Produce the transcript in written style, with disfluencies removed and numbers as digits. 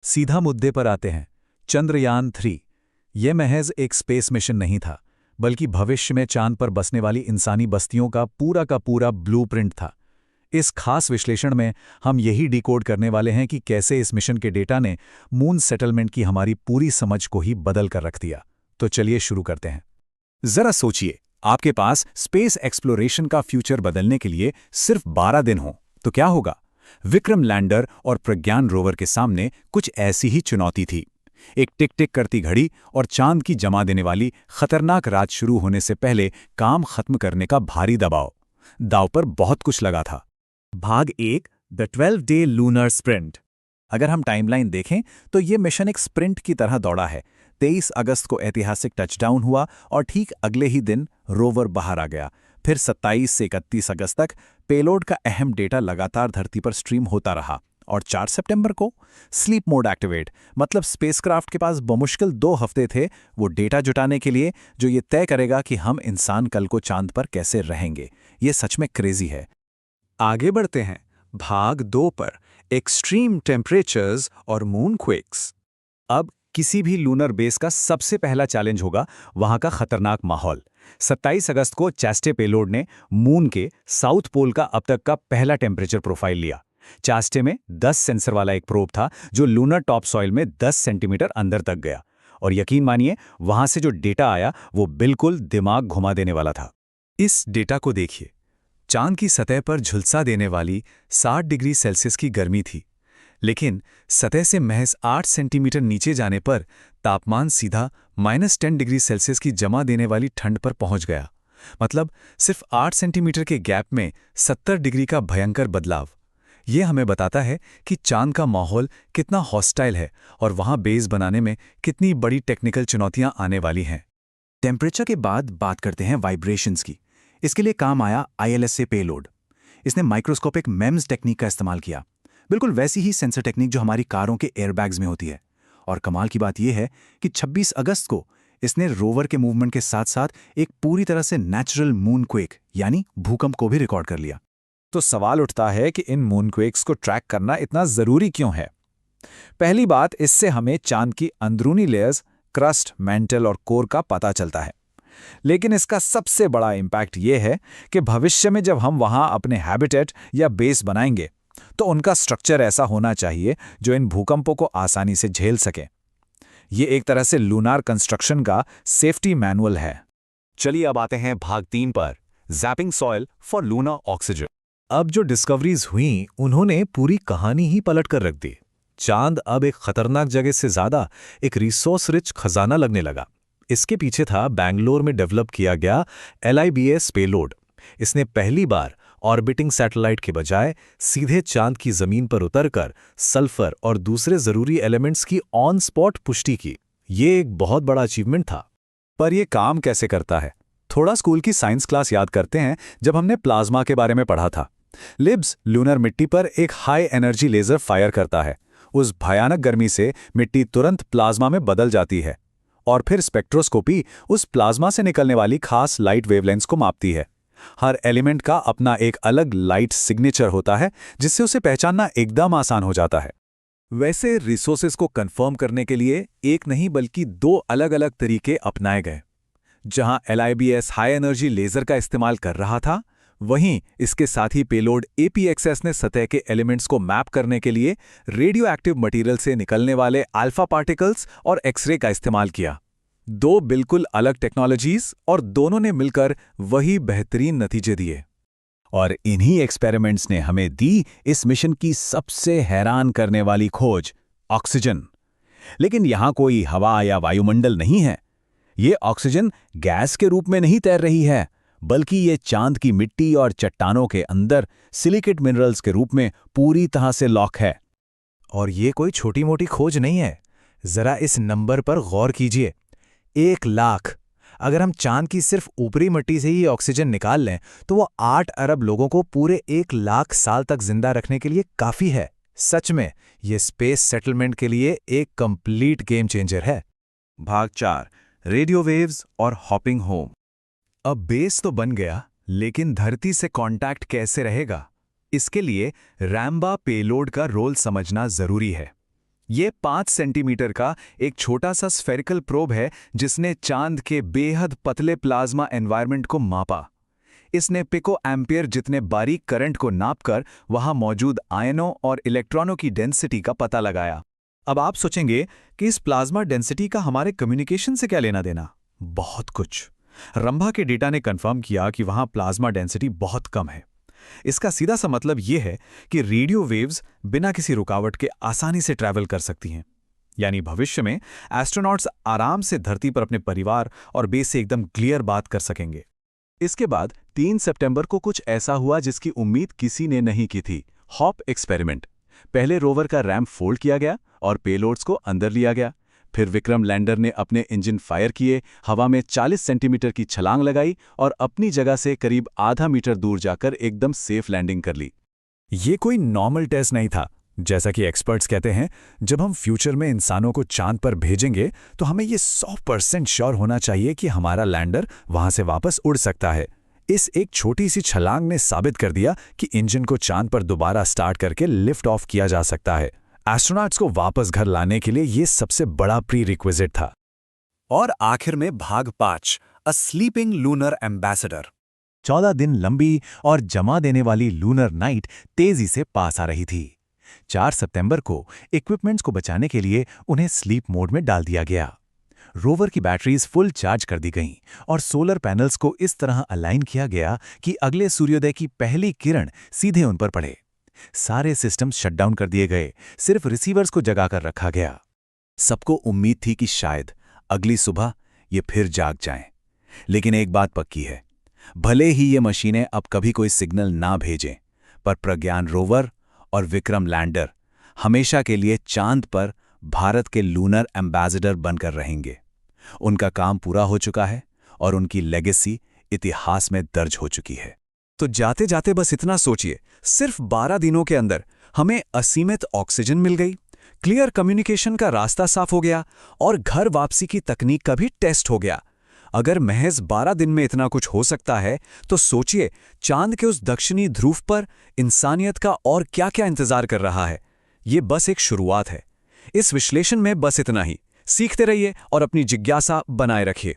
सीधा मुद्दे पर आते हैं। चंद्रयान-3 ये महज एक स्पेस मिशन नहीं था, बल्कि भविष्य में चांद पर बसने वाली इंसानी बस्तियों का पूरा ब्लूप्रिंट था। इस खास विश्लेषण में हम यही डिकोड करने वाले हैं कि कैसे इस मिशन के डेटा ने मून सेटलमेंट की हमारी पूरी समझ को ही बदल कर रख दिया। तो चलिए शुरू करते हैं। जरा सोचिए, आपके पास स्पेस एक्सप्लोरेशन का फ्यूचर बदलने के लिए सिर्फ 12 दिन हो तो क्या होगा? विक्रम लैंडर और प्रज्ञान रोवर के सामने कुछ ऐसी ही चुनौती थी। एक टिक टिक करती घड़ी और चांद की जमा देने वाली खतरनाक रात शुरू होने से पहले काम खत्म करने का भारी दबाव। दांव पर बहुत कुछ लगा था। भाग 1, द 12 डे लूनर स्प्रिंट। अगर हम टाइमलाइन देखें तो ये मिशन एक स्प्रिंट की तरह दौड़ा है। 23 अगस्त को ऐतिहासिक टचडाउन हुआ और ठीक अगले ही दिन रोवर बाहर आ गया। फिर 27 से 31 अगस्त तक पेलोड का अहम डेटा लगातार धरती पर स्ट्रीम होता रहा और 4 सितंबर को स्लीप मोड एक्टिवेट, मतलब स्पेसक्राफ्ट के पास बमुश्किल 2 हफ्ते थे वो डेटा जुटाने के लिए जो ये तय करेगा कि हम इंसान कल को चांद पर कैसे रहेंगे। ये सच में क्रेजी है। आगे बढ़ते हैं भाग 2 पर, एक्सट्रीम टेम्परेचर्स और मून क्वेक्स। अब किसी भी लूनर बेस का सबसे पहला चैलेंज होगा वहां का खतरनाक माहौल। 27 अगस्त को चास्टे पेलोड ने मून के साउथ पोल का अब तक का पहला टेम्परेचर प्रोफाइल लिया। चास्टे में 10 सेंसर वाला एक प्रोब था जो लूनर टॉप सॉइल में 10 सेंटीमीटर अंदर तक गया, और यकीन मानिए वहां से जो डेटा आया वो बिल्कुल दिमाग घुमा देने वाला था। इस डेटा को देखिए। चांद की सतह पर झुलसा देने वाली 60 डिग्री सेल्सियस की गर्मी थी, लेकिन सतह से महज 8 सेंटीमीटर नीचे जाने पर तापमान सीधा -10 डिग्री सेल्सियस की जमा देने वाली ठंड पर पहुंच गया। मतलब सिर्फ 8 सेंटीमीटर के गैप में 70 डिग्री का भयंकर बदलाव। ये हमें बताता है कि चांद का माहौल कितना हॉस्टाइल है और वहां बेस बनाने में कितनी बड़ी टेक्निकल चुनौतियां आने वाली हैं। टेम्परेचर के बाद बात करते हैं वाइब्रेशंस की। इसके लिए काम आया ILSA पेलोड। इसने माइक्रोस्कोपिक MEMS टेक्निक का इस्तेमाल किया, बिल्कुल वैसी ही सेंसर टेक्निक जो हमारी कारों के एयरबैग्स में होती है। और कमाल की बात यह है कि 26 अगस्त को इसने रोवर के मूवमेंट के साथ साथ एक पूरी तरह से नेचुरल मून क्वेक यानी भूकंप को भी रिकॉर्ड कर लिया। तो सवाल उठता है कि इन मून क्वेक्स को ट्रैक करना इतना जरूरी क्यों है? पहली बात, इससे हमें चांद की अंदरूनी लेयर्स, क्रस्ट, मेंटल और कोर का पता चलता है। लेकिन इसका सबसे बड़ा इंपैक्ट यह है कि भविष्य में जब हम वहां अपने हैबिटेट या बेस बनाएंगे तो उनका स्ट्रक्चर ऐसा होना चाहिए जो इन भूकंपों को आसानी से झेल सके। ये एक तरह से लूनार कंस्ट्रक्शन का सेफ्टी मैनुअल है। चलिए अब आते हैं भाग 3 पर, जैपिंग सॉइल फॉर लूनर ऑक्सीजन। अब जो डिस्कवरीज हुई उन्होंने पूरी कहानी ही पलट कर रख दी। चांद अब एक खतरनाक जगह से ज्यादा एक रिसोर्स रिच खजाना लगने लगा। इसके पीछे था बेंगलोर में डेवलप किया गया LIBS पेलोड। इसने पहली बार ऑर्बिटिंग सैटेलाइट के बजाय सीधे चांद की जमीन पर उतरकर सल्फर और दूसरे जरूरी एलिमेंट्स की ऑन स्पॉट पुष्टि की। ये एक बहुत बड़ा अचीवमेंट था। पर यह काम कैसे करता है? थोड़ा स्कूल की साइंस क्लास याद करते हैं जब हमने प्लाज्मा के बारे में पढ़ा था। लिब्स लूनर मिट्टी पर एक हाई एनर्जी लेजर फायर करता है। उस भयानक गर्मी से मिट्टी तुरंत प्लाज्मा में बदल जाती है और फिर स्पेक्ट्रोस्कोपी उस प्लाज्मा से निकलने वाली खास लाइट वेवलेंथ्स को मापती है। हर एलिमेंट का अपना एक अलग लाइट सिग्नेचर होता है जिससे उसे पहचानना एकदम आसान हो जाता है। वैसे रिसोर्सेज को कंफर्म करने के लिए एक नहीं बल्कि 2 अलग-अलग तरीके अपनाए गए। जहां LIBS हाई एनर्जी लेजर का इस्तेमाल कर रहा था, वहीं इसके साथ ही पेलोड APXS ने सतह के एलिमेंट्स को मैप करने के लिए रेडियो एक्टिव मटेरियल से निकलने वाले अल्फा पार्टिकल्स और एक्सरे का इस्तेमाल किया। 2 बिल्कुल अलग टेक्नोलॉजीज और दोनों ने मिलकर वही बेहतरीन नतीजे दिए। और इन्हीं एक्सपेरिमेंट्स ने हमें दी इस मिशन की सबसे हैरान करने वाली खोज, ऑक्सीजन। लेकिन यहां कोई हवा या वायुमंडल नहीं है। ये ऑक्सीजन गैस के रूप में नहीं तैर रही है, बल्कि ये चांद की मिट्टी और चट्टानों के अंदर सिलिकेट मिनरल्स के रूप में पूरी तरह से लॉक है। और ये कोई छोटी मोटी खोज नहीं है। जरा इस नंबर पर गौर कीजिए, 1 लाख। अगर हम चांद की सिर्फ ऊपरी मिट्टी से ही ऑक्सीजन निकाल लें तो वो 8 अरब लोगों को पूरे 1 लाख साल तक जिंदा रखने के लिए काफी है। सच में ये स्पेस सेटलमेंट के लिए एक कंप्लीट गेम चेंजर है। भाग 4, रेडियो वेव्स और हॉपिंग होम। अब बेस तो बन गया, लेकिन धरती से कांटेक्ट कैसे रहेगा? इसके लिए रैम्बा पेलोड का रोल समझना जरूरी है। ये 5 सेंटीमीटर का एक छोटा सा स्फेरिकल प्रोब है जिसने चांद के बेहद पतले प्लाज्मा एनवायरनमेंट को मापा। इसने पिको एम्पियर जितने बारीक करंट को नापकर वहां मौजूद आयनों और इलेक्ट्रॉनों की डेंसिटी का पता लगाया। अब आप सोचेंगे कि इस प्लाज्मा डेंसिटी का हमारे कम्युनिकेशन से क्या लेना देना? बहुत कुछ। रंभा के डेटा ने कंफर्म किया कि वहां प्लाज्मा डेंसिटी बहुत कम है। इसका सीधा सा मतलब यह है कि रेडियो वेव्स बिना किसी रुकावट के आसानी से ट्रैवल कर सकती हैं। यानी भविष्य में एस्ट्रोनॉट्स आराम से धरती पर अपने परिवार और बेस से एकदम क्लियर बात कर सकेंगे। इसके बाद 3 सितंबर को कुछ ऐसा हुआ जिसकी उम्मीद किसी ने नहीं की थी। Hop experiment. पहले रोवर का रैम्प फोल्ड किया गया और पेलोड्स को अंदर लिया गया। फिर विक्रम लैंडर ने अपने इंजन फायर किए, हवा में 40 सेंटीमीटर की छलांग लगाई और अपनी जगह से करीब आधा मीटर दूर जाकर एकदम सेफ लैंडिंग कर ली। ये कोई नॉर्मल टेस्ट नहीं था। जैसा कि एक्सपर्ट्स कहते हैं, जब हम फ्यूचर में इंसानों को चांद पर भेजेंगे तो हमें ये 100% श्योर होना चाहिए कि हमारा लैंडर वहां से वापस उड़ सकता है। इस एक छोटी सी छलांग ने साबित कर दिया कि इंजन को चांद पर दोबारा स्टार्ट करके लिफ्ट ऑफ किया जा सकता है। एस्ट्रोनॉट्स को वापस घर लाने के लिए ये सबसे बड़ा प्री रिक्विजिट था। और आखिर में भाग 5, अ स्लीपिंग लूनर एम्बेसडर। 14 दिन लंबी और जमा देने वाली लूनर नाइट तेजी से पास आ रही थी। 4 सितंबर को इक्विपमेंट्स को बचाने के लिए उन्हें स्लीप मोड में डाल दिया गया। रोवर की बैटरीज फुल चार्ज कर दी गईं और सोलर पैनल्स को इस तरह अलाइन किया गया कि अगले सूर्योदय की पहली किरण सीधे उन पर पड़े। सारे सिस्टम्स शटडाउन कर दिए गए, सिर्फ रिसीवर्स को जगाकर रखा गया। सबको उम्मीद थी कि शायद अगली सुबह ये फिर जाग जाएं। लेकिन एक बात पक्की है, भले ही ये मशीनें अब कभी कोई सिग्नल ना भेजें, पर प्रज्ञान रोवर और विक्रम लैंडर हमेशा के लिए चांद पर भारत के लूनर एम्बेसडर बनकर रहेंगे। उनका काम पूरा हो चुका है और उनकी लेगेसी इतिहास में दर्ज हो चुकी है। तो जाते जाते बस इतना सोचिए, सिर्फ 12 दिनों के अंदर हमें असीमित ऑक्सीजन मिल गई, क्लियर कम्युनिकेशन का रास्ता साफ हो गया और घर वापसी की तकनीक का भी टेस्ट हो गया। अगर महज 12 दिन में इतना कुछ हो सकता है तो सोचिए चांद के उस दक्षिणी ध्रुव पर इंसानियत का और क्या-क्या इंतजार कर रहा है। ये बस एक शुरुआत है। इस विश्लेषण में बस इतना ही। सीखते रहिए और अपनी जिज्ञासा बनाए रखिए।